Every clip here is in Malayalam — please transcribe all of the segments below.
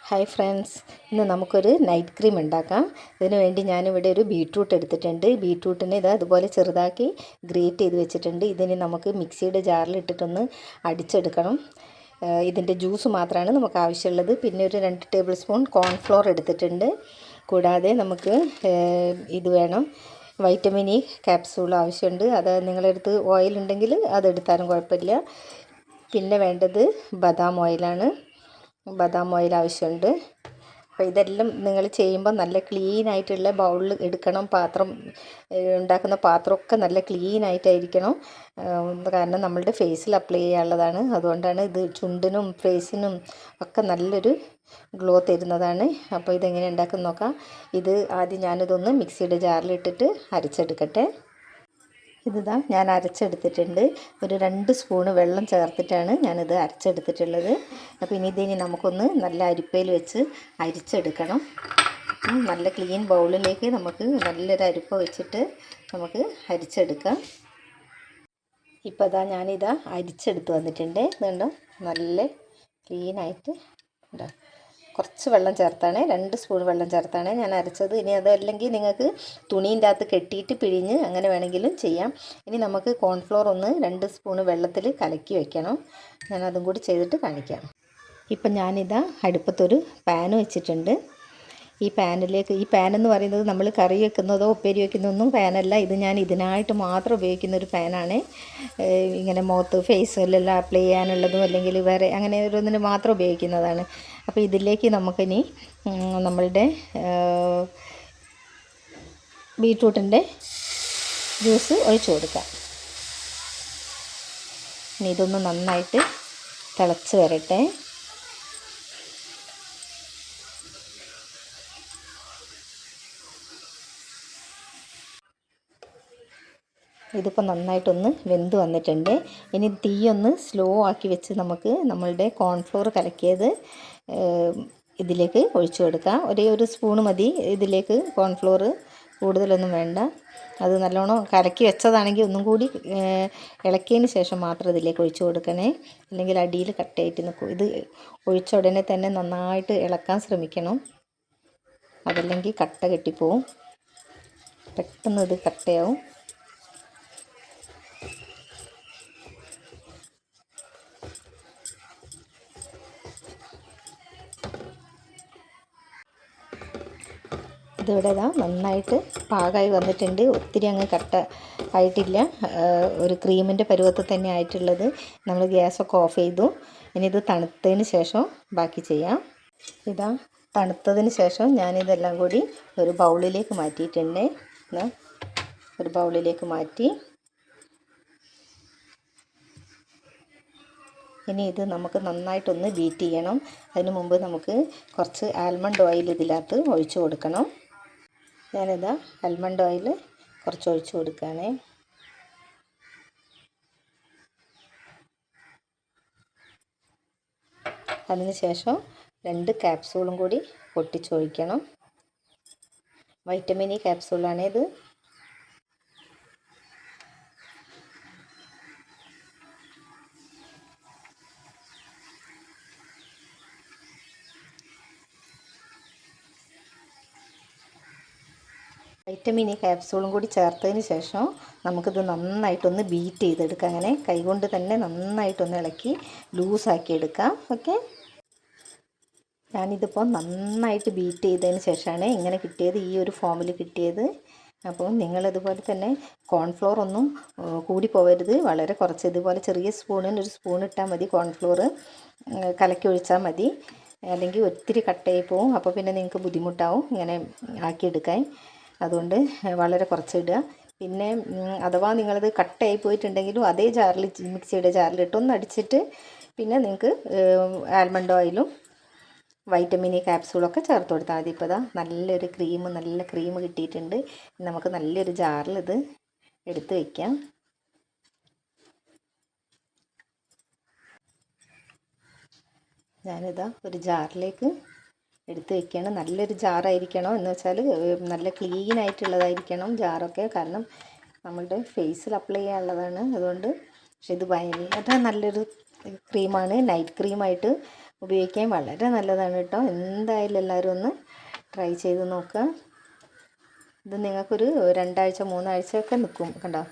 ഹായ് ഫ്രണ്ട്സ്, ഇന്ന് നമുക്കൊരു നൈറ്റ് ക്രീം ഉണ്ടാക്കാം. ഇതിന് വേണ്ടി ഞാനിവിടെ ഒരു ബീട്രൂട്ട് എടുത്തിട്ടുണ്ട്. ബീട്രൂട്ടിനെ അതുപോലെ ചെറുതാക്കി ഗ്രേറ്റ് ചെയ്ത് വെച്ചിട്ടുണ്ട്. ഇതിന് നമുക്ക് മിക്സിയുടെ ജാറിൽ ഇട്ടിട്ടൊന്ന് അടിച്ചെടുക്കണം. ഇതിൻ്റെ ജ്യൂസ് മാത്രമാണ് നമുക്ക് ആവശ്യമുള്ളത്. പിന്നെ ഒരു 2 ടേബിൾ സ്പൂൺ കോൺഫ്ലോർ എടുത്തിട്ടുണ്ട്. കൂടാതെ നമുക്ക് ഇത് വേണം, വൈറ്റമിൻ ഇ ക്യാപ്സൂൾ ആവശ്യമുണ്ട്. അത് നിങ്ങളുടെ അടുത്ത് ഓയിൽ ഉണ്ടെങ്കിൽ അതെടുത്താലും കുഴപ്പമില്ല. പിന്നെ വേണ്ടത് ബദാം ഓയിലാണ്. ബദാം ഓയിൽ ആവശ്യമുണ്ട്. അപ്പോൾ ഇതെല്ലാം നിങ്ങൾ ചെയ്യുമ്പോൾ നല്ല ക്ലീൻ ആയിട്ടുള്ള ബൗളിൽ എടുക്കണം. പാത്രം ഉണ്ടാക്കുന്ന പാത്രമൊക്കെ നല്ല ക്ലീൻ ആയിട്ടായിരിക്കണം. കാരണം നമ്മളുടെ ഫേസിൽ അപ്ലൈ ചെയ്യാനുള്ളതാണ്. അതുകൊണ്ടാണ് ഇത് ചുണ്ടിനും ഫേസിനും ഒക്കെ നല്ലൊരു ഗ്ലോ തരുന്നതാണ്. അപ്പോൾ ഇതെങ്ങനെ ഉണ്ടാക്കുന്ന നോക്കാം. ഇത് ആദ്യം ഞാനിതൊന്ന് മിക്സിയുടെ ജാറിലിട്ടിട്ട് അരച്ചെടുക്കട്ടെ. ഇതാ ഞാൻ അരച്ചെടുത്തിട്ടുണ്ട്. ഒരു 2 സ്പൂണ് വെള്ളം ചേർത്തിട്ടാണ് ഞാനിത് അരച്ചെടുത്തിട്ടുള്ളത്. അപ്പോൾ ഇതിനി നമുക്കൊന്ന് നല്ല അരിപ്പയിൽ വെച്ച് അരിച്ചെടുക്കണം. നല്ല ക്ലീൻ ബൗളിലേക്ക് നമുക്ക് നല്ലൊരു അരിപ്പ വെച്ചിട്ട് നമുക്ക് അരിച്ചെടുക്കാം. ഇപ്പോൾ ഞാനിതാ അരിച്ചെടുത്ത് വന്നിട്ടുണ്ട്. ഇതുണ്ടോ, നല്ല ക്ലീനായിട്ട് ഉണ്ടോ. കുറച്ച് വെള്ളം ചേർത്താണ്, 2 സ്പൂൺ വെള്ളം ചേർത്താണ് ഞാൻ അരച്ചത്. ഇനി അതല്ലെങ്കിൽ നിങ്ങൾക്ക് തുണീൻ്റെ അകത്ത് കെട്ടിയിട്ട് പിഴിഞ്ഞ് അങ്ങനെ വേണമെങ്കിലും ചെയ്യാം. ഇനി നമുക്ക് കോൺഫ്ലോർ ഒന്ന് 2 സ്പൂൺ വെള്ളത്തിൽ കലക്കി വെക്കണം. ഞാൻ അതും കൂടി ചെയ്തിട്ട് കാണിക്കാം. ഇപ്പം ഞാനിതാ അടുപ്പത്തൊരു പാൻ വെച്ചിട്ടുണ്ട്. ഈ പാൻ എന്ന് പറയുന്നത് നമ്മൾ കറി വെക്കുന്നതോ ഉപ്പേരി വെക്കുന്നതൊന്നും പാനല്ല. ഇത് ഞാൻ ഇതിനായിട്ട് മാത്രം ഉപയോഗിക്കുന്ന ഒരു പാനാണ്. ഇങ്ങനെ മുഖത്ത് ഫേസിലെല്ലാം അപ്ലൈ ചെയ്യാനുള്ളതും അല്ലെങ്കിൽ വേറെ അങ്ങനെ ഓരോന്നിന് മാത്രം ഉപയോഗിക്കുന്നതാണ്. അപ്പോൾ ഇതിലേക്ക് നമുക്കിനി നമ്മളുടെ ബീട്രൂട്ടിൻ്റെ ജ്യൂസ് ഒഴിച്ചു കൊടുക്കാം. ഇനി ഇതൊന്ന് നന്നായിട്ട് തിളച്ച് വരട്ടെ. ഇതിപ്പോൾ നന്നായിട്ടൊന്ന് വെന്ത് വന്നിട്ടുണ്ട്. ഇനി തീയൊന്ന് സ്ലോ ആക്കി വെച്ച് നമുക്ക് നമ്മളുടെ കോൺഫ്ലോർ കലക്കിയത് ഇതിലേക്ക് ഒഴിച്ചു കൊടുക്കാം. ഒരു സ്പൂണ് മതി ഇതിലേക്ക് കോൺഫ്ലോർ, കൂടുതലൊന്നും വേണ്ട. അത് നല്ലോണം കലക്കി വെച്ചതാണെങ്കിൽ ഒന്നും കൂടി ഇളക്കിയതിന് ശേഷം മാത്രം ഇതിലേക്ക് ഒഴിച്ചു കൊടുക്കണേ, അല്ലെങ്കിൽ അടിയിൽ കട്ടയായിട്ട് നിൽക്കും. ഇത് ഒഴിച്ച ഉടനെ തന്നെ നന്നായിട്ട് ഇളക്കാൻ ശ്രമിക്കണം, അതല്ലെങ്കിൽ കട്ട കെട്ടിപ്പോവും, പെട്ടെന്ന് ഇത് കട്ടയാവും. ഇതിവിടെ നന്നായിട്ട് പാകമായി വന്നിട്ടുണ്ട്. ഒത്തിരി അങ്ങ് കട്ട ആയിട്ടില്ല, ഒരു ക്രീമിൻ്റെ പരുവത്തിൽ തന്നെ ആയിട്ടുള്ളത്. നമ്മൾ ഗ്യാസൊക്കെ ഓഫ് ചെയ്തു. ഇനി ഇത് തണുത്തതിന് ശേഷം ബാക്കി ചെയ്യാം. തണുത്തതിന് ശേഷം ഞാനിതെല്ലാം കൂടി ഒരു ബൗളിലേക്ക് മാറ്റിയിട്ടുണ്ട്. ഒരു ബൗളിലേക്ക് മാറ്റി. ഇനി ഇത് നമുക്ക് നന്നായിട്ടൊന്ന് ബീറ്റ് ചെയ്യണം. അതിന് മുമ്പ് നമുക്ക് കുറച്ച് ആൽമണ്ട് ഓയിൽ ഇതിനകത്ത് ഒഴിച്ചു കൊടുക്കണം. ഞാനിതാ ആൽമണ്ട് ഓയിൽ കുറച്ച് ഒഴിച്ചു കൊടുക്കുകയാണ്. അതിന് ശേഷം 2 ക്യാപ്സൂളും കൂടി പൊട്ടിച്ചൊഴിക്കണം. വൈറ്റമിൻ ഇ ക്യാപ്സൂളാണിത്. വൈറ്റമിൻ ഇ ക്യാപ്സൂളും കൂടി ചേർത്തതിന് ശേഷം നമുക്കിത് നന്നായിട്ടൊന്ന് ബീറ്റ് ചെയ്തെടുക്കാം. അങ്ങനെ കൈകൊണ്ട് തന്നെ നന്നായിട്ടൊന്ന് ഇളക്കി ലൂസാക്കി എടുക്കാം. ഓക്കെ, ഞാനിതിപ്പോൾ നന്നായിട്ട് ബീറ്റ് ചെയ്തതിന് ശേഷമാണ് ഇങ്ങനെ കിട്ടിയത്, ഈ ഒരു ഫോമിൽ കിട്ടിയത്. അപ്പോൾ നിങ്ങളിതുപോലെ തന്നെ കോൺഫ്ലോർ ഒന്നും കൂടി പോകരുത്, വളരെ കുറച്ച് ഇതുപോലെ ചെറിയ സ്പൂണിന് 1 സ്പൂൺ ഇട്ടാൽ മതി. കോൺഫ്ലോർ കലക്കി ഒഴിച്ചാൽ മതി, അല്ലെങ്കിൽ ഒത്തിരി കട്ടയായി പോവും. അപ്പോൾ പിന്നെ നിങ്ങൾക്ക് ബുദ്ധിമുട്ടാവും ഇങ്ങനെ ആക്കിയെടുക്കാൻ. അതുകൊണ്ട് വളരെ കുറച്ചിടുക. പിന്നെ അഥവാ നിങ്ങളത് കട്ടയായി പോയിട്ടുണ്ടെങ്കിലും അതേ ജാറിൽ, മിക്സിയുടെ ജാറിലിട്ടൊന്ന് അടിച്ചിട്ട് പിന്നെ നിങ്ങൾക്ക് ആൽമണ്ട് ഓയിലും വൈറ്റമിൻ ഇ ക്യാപ്സൂളൊക്കെ ചേർത്ത് കൊടുത്താൽ മതി. ഇപ്പോൾ നല്ല ക്രീം കിട്ടിയിട്ടുണ്ട്. നമുക്ക് നല്ലൊരു ജാറിൽ ഇത് എടുത്ത് വയ്ക്കാം. ഞാനിതാ ഒരു ജാറിലേക്ക് എടുത്ത് വയ്ക്കുകയാണ്. നല്ലൊരു ജാറായിരിക്കണം, എന്ന് വെച്ചാൽ നല്ല ക്ലീൻ ആയിട്ടുള്ളതായിരിക്കണം ജാറൊക്കെ, കാരണം നമ്മളുടെ ഫേസിൽ അപ്ലൈ ചെയ്യാനുള്ളതാണ്. അതുകൊണ്ട് പക്ഷേ ഇത് ഭയങ്കര നല്ലൊരു ക്രീമാണ്. നൈറ്റ് ക്രീമായിട്ട് ഉപയോഗിക്കാൻ വളരെ നല്ലതാണ് കേട്ടോ. എന്തായാലും എല്ലാവരും ഒന്ന് ട്രൈ ചെയ്ത് നോക്കുക. ഇത് നിങ്ങൾക്കൊരു 2 ആഴ്ച 3 ആഴ്ചയൊക്കെ നിൽക്കും കണ്ടോ.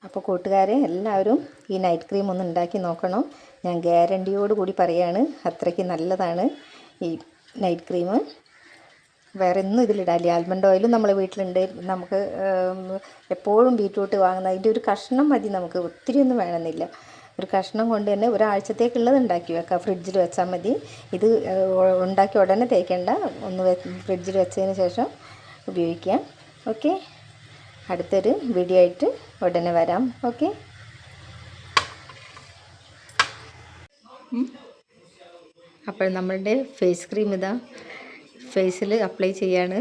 അപ്പോൾ കൂട്ടുകാരെ എല്ലാവരും ഈ നൈറ്റ് ക്രീം ഒന്ന് ഉണ്ടാക്കി നോക്കണം. ഞാൻ ഗ്യാരണ്ടിയോട് കൂടി പറയാണ്, അത്രയ്ക്ക് നല്ലതാണ് ഈ നൈറ്റ് ക്രീം. വേറെ ഒന്നും ഇതിലിടാല്ല. ആൽമണ്ട് ഓയിലും നമ്മളെ വീട്ടിലുണ്ട്. നമുക്ക് എപ്പോഴും ബീറ്റ്റൂട്ട് വാങ്ങുന്ന അതിൻ്റെ ഒരു കഷ്ണം മതി നമുക്ക്, ഒത്തിരി ഒന്നും വേണമെന്നില്ല. ഒരു കഷ്ണം കൊണ്ട് തന്നെ ഒരാഴ്ചത്തേക്കുള്ളത് ഉണ്ടാക്കി വെക്കാം, ഫ്രിഡ്ജിൽ വെച്ചാൽ മതി. ഇത് ഉണ്ടാക്കി ഉടനെ തേക്കേണ്ട, ഒന്ന് ഫ്രിഡ്ജിൽ വെച്ചതിന് ശേഷം ഉപയോഗിക്കാം. ഓക്കെ, അടുത്തൊരു വീഡിയോ ആയിട്ട് ഉടനെ വരാം. ഓക്കെ, അപ്പോൾ നമ്മളുടെ ഫേസ് ക്രീം ഇതാ ഫേസിൽ അപ്ലൈ ചെയ്യാണ്.